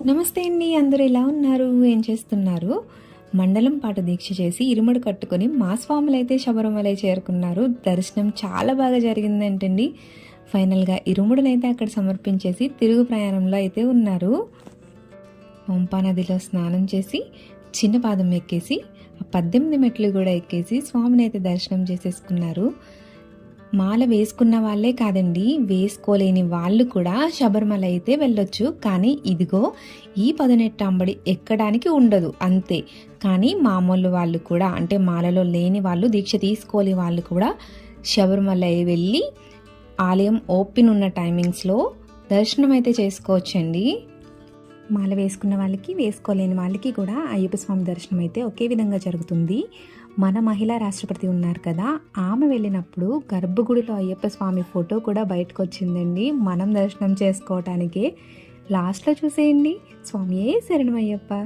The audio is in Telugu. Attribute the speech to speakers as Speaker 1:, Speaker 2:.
Speaker 1: నమస్తే అండి. అందరూ ఎలా ఉన్నారు? ఏం చేస్తున్నారు? మండలం పాటు దీక్ష చేసి ఇరుముడు కట్టుకొని మా స్వాములైతే శబరిమలై చేరుకున్నారు. దర్శనం చాలా బాగా జరిగిందంటండి. ఫైనల్గా ఇరుముడునైతే అక్కడ సమర్పించేసి తిరుగు ప్రయాణంలో అయితే ఉన్నారు. పంపా నదిలో స్నానం చేసి చిన్న పాదం ఎక్కేసి 18 మెట్లు కూడా ఎక్కేసి స్వామిని అయితే దర్శనం చేసేసుకున్నారు. మాల వేసుకున్న వాళ్ళే కాదండి, వేసుకోలేని వాళ్ళు కూడా శబరిమల అయితే వెళ్ళొచ్చు. కానీ ఇదిగో ఈ పదునెట్టాంబడి ఎక్కడానికి ఉండదు అంతే. కానీ మామూలు వాళ్ళు కూడా, అంటే మాలలో లేని వాళ్ళు, దీక్ష తీసుకోలేని వాళ్ళు కూడా శబరిమల వెళ్ళి ఆలయం ఓపెన్ ఉన్న టైమింగ్స్లో దర్శనం అయితే చేసుకోవచ్చండి. మాల వేసుకున్న వాళ్ళకి, వేసుకోలేని వాళ్ళకి కూడా అయ్యప్ప స్వామి దర్శనం అయితే ఒకే విధంగా జరుగుతుంది. మన మహిళా రాష్ట్రపతి ఉన్నారు కదా, ఆమె వెళ్ళినప్పుడు గర్భగుడిలో అయ్యప్ప స్వామి ఫోటో కూడా బయటకు వచ్చిందండి. మనం దర్శనం చేసుకోవటానికే. లాస్ట్లో చూసేయండి. స్వామియే శరణమయ్యప్ప.